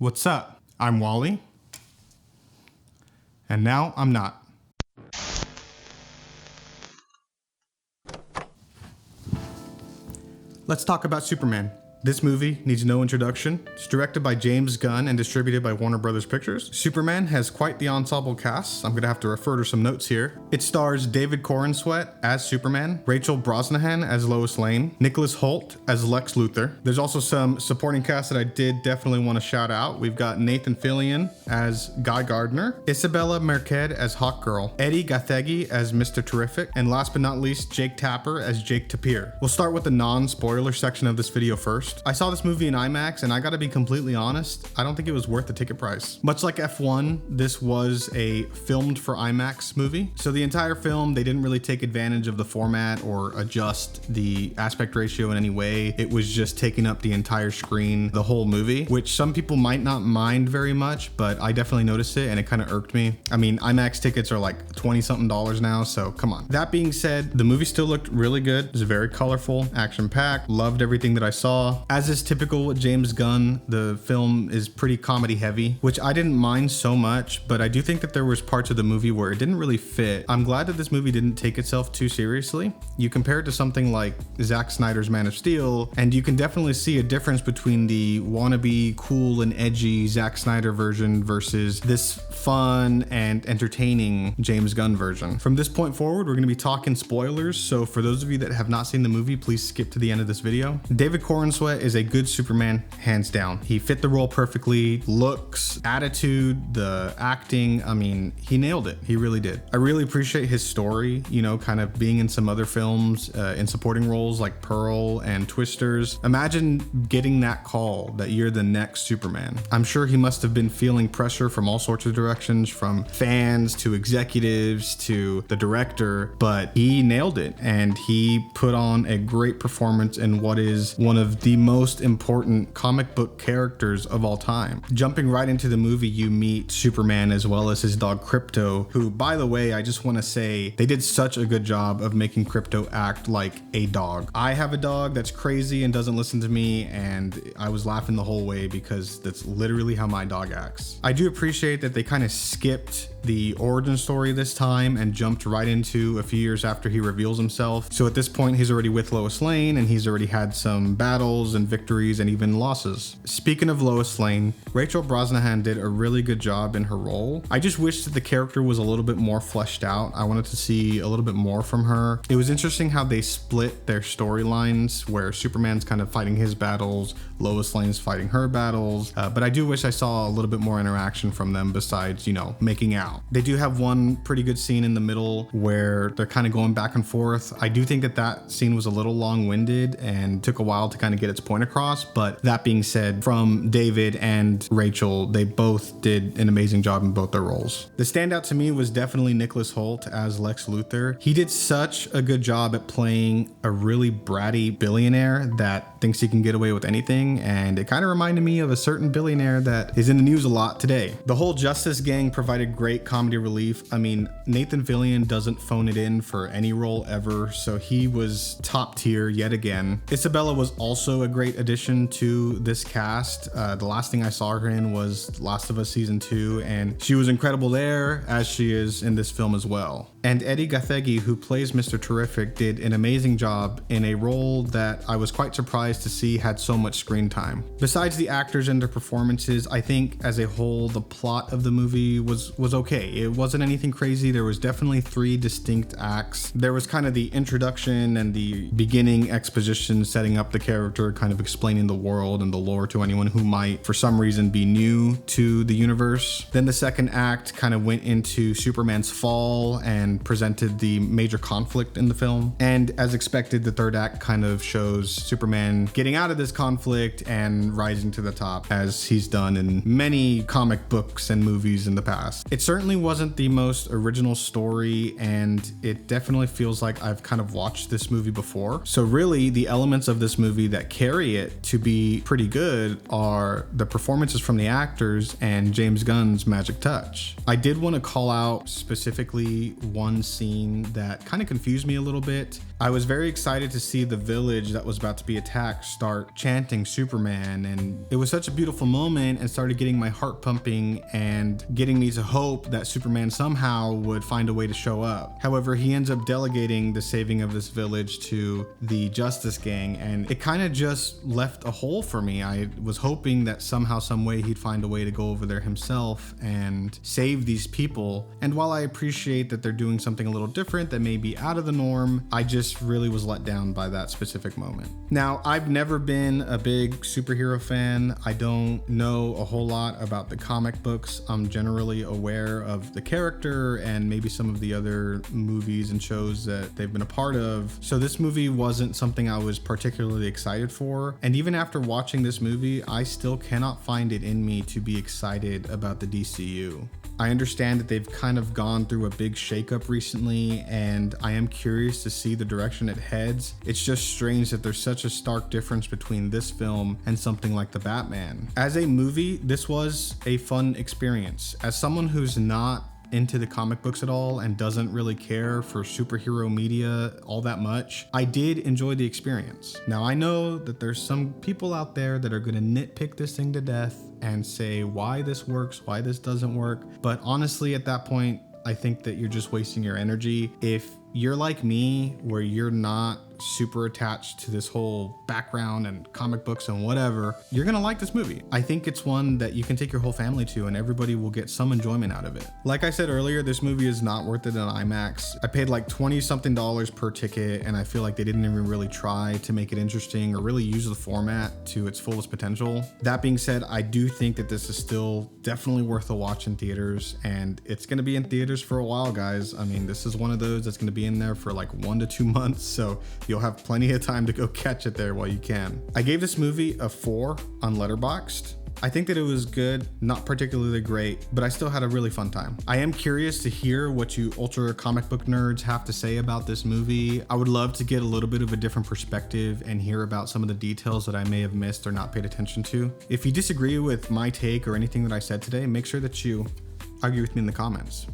What's up? I'm Wally. And now I'm not. Let's talk about Superman. This movie needs no introduction. It's directed by James Gunn and distributed by Warner Brothers Pictures. Superman has quite the ensemble cast. I'm gonna have to refer to some notes here. It stars David Corenswet as Superman, Rachel Brosnahan as Lois Lane, Nicholas Hoult as Lex Luthor. There's also some supporting cast that I did definitely want to shout out. We've got Nathan Fillion as Guy Gardner, Isabella Merced as Hawkgirl, Eddie Gathegi as Mr. Terrific, and last but not least, Jake Tapper as Jake Tapir. We'll start with the non-spoiler section of this video first. I saw this movie in IMAX and I gotta be completely honest, I don't think it was worth the ticket price. Much like F1, this was a filmed for IMAX movie. So the entire film, they didn't really take advantage of the format or adjust the aspect ratio in any way. It was just taking up the entire screen, the whole movie, which some people might not mind very much, but I definitely noticed it and it kind of irked me. I mean, IMAX tickets are like 20 something dollars now, so come on. That being said, the movie still looked really good. It was very colorful, action-packed, loved everything that I saw. As is typical with James Gunn, the film is pretty comedy heavy, which I didn't mind so much, but I do think that there was parts of the movie where it didn't really fit. I'm glad that this movie didn't take itself too seriously. You compare it to something like Zack Snyder's Man of Steel, and you can definitely see a difference between the wannabe cool and edgy Zack Snyder version versus this fun and entertaining James Gunn version. From this point forward, we're going to be talking spoilers, so for those of you that have not seen the movie, please skip to the end of this video. David Corenswet is a good Superman, hands down. He fit the role perfectly. Looks, attitude, the acting, I mean, he nailed it. He really did. I really appreciate his story, you know, kind of being in some other films in supporting roles like Pearl and Twisters. Imagine getting that call that you're the next Superman. I'm sure he must have been feeling pressure from all sorts of directions, from fans to executives to the director, but he nailed it and he put on a great performance in what is one of the most important comic book characters of all time. Jumping right into the movie, you meet Superman as well as his dog Krypto, who, by the way, I just want to say they did such a good job of making Krypto act like a dog. I have a dog that's crazy and doesn't listen to me, and I was laughing the whole way because that's literally how my dog acts. I do appreciate that they kind of skipped the origin story this time and jumped right into a few years after he reveals himself. So at this point, he's already with Lois Lane and he's already had some battles and victories and even losses. Speaking of Lois Lane, Rachel Brosnahan did a really good job in her role. I just wish that the character was a little bit more fleshed out. I wanted to see a little bit more from her. It was interesting how they split their storylines where Superman's kind of fighting his battles, Lois Lane's fighting her battles, but I do wish I saw a little bit more interaction from them besides, you know, making out. They do have one pretty good scene in the middle where they're kind of going back and forth. I do think that that scene was a little long-winded and took a while to kind of get its point across, but that being said, from David and Rachel, they both did an amazing job in both their roles. The standout to me was definitely Nicholas Hoult as Lex Luthor. He did such a good job at playing a really bratty billionaire that thinks he can get away with anything, and it kind of reminded me of a certain billionaire that is in the news a lot today. The whole Justice Gang provided great comedy relief. I mean, Nathan Fillion doesn't phone it in for any role ever, so he was top tier yet again. Isabella was also a great addition to this cast. The last thing I saw her in was Last of Us Season 2, and she was incredible there, as she is in this film as well. And Eddie Gathegi, who plays Mr. Terrific, did an amazing job in a role that I was quite surprised to see had so much screen time. Besides the actors and their performances, I think as a whole, the plot of the movie was okay. It wasn't anything crazy. There was definitely 3 distinct acts. There was kind of the introduction and the beginning exposition, setting up the character, kind of explaining the world and the lore to anyone who might, for some reason, be new to the universe. Then the second act kind of went into Superman's fall and presented the major conflict in the film. And as expected, the third act kind of shows Superman getting out of this conflict and rising to the top, as he's done in many comic books and movies in the past. It certainly wasn't the most original story, and it definitely feels like I've kind of watched this movie before. So really, the elements of this movie that carry it to be pretty good are the performances from the actors and James Gunn's magic touch. I did want to call out specifically one scene that kind of confused me a little bit. I was very excited to see the village that was about to be attacked start chanting Superman, and it was such a beautiful moment and started getting my heart pumping and getting me to hope that Superman somehow would find a way to show up. However, he ends up delegating the saving of this village to the Justice Gang, and it kind of just left a hole for me. I was hoping that somehow, some way, he'd find a way to go over there himself and save these people. And while I appreciate that they're doing something a little different that may be out of the norm, I just really was let down by that specific moment. Now, I've never been a big superhero fan. I don't know a whole lot about the comic books. I'm generally aware of the character and maybe some of the other movies and shows that they've been a part of. So this movie wasn't something I was particularly excited for. And even after watching this movie, I still cannot find it in me to be excited about the DCU. I understand that they've kind of gone through a big shakeup recently, and I am curious to see the direction it heads. It's just strange that there's such a stark difference between this film and something like The Batman. As a movie, this was a fun experience. As someone who's not into the comic books at all and doesn't really care for superhero media all that much, I did enjoy the experience. Now, I know that there's some people out there that are gonna nitpick this thing to death and say why this works, why this doesn't work. But honestly, at that point, I think that you're just wasting your energy. If you're like me, where you're not super attached to this whole background and comic books and whatever, you're gonna like this movie. I think it's one that you can take your whole family to and everybody will get some enjoyment out of it. Like I said earlier, this movie is not worth it on IMAX. I paid like $20 something per ticket, and I feel like they didn't even really try to make it interesting or really use the format to its fullest potential. That being said, I do think that this is still definitely worth a watch in theaters, and it's gonna be in theaters for a while, guys. I mean, this is one of those that's gonna be in there for like 1 to 2 months, so you'll have plenty of time to go catch it there while you can. I gave this movie a 4 on Letterboxd. I think that it was good, not particularly great, but I still had a really fun time. I am curious to hear what you ultra comic book nerds have to say about this movie. I would love to get a little bit of a different perspective and hear about some of the details that I may have missed or not paid attention to. If you disagree with my take or anything that I said today, make sure that you argue with me in the comments.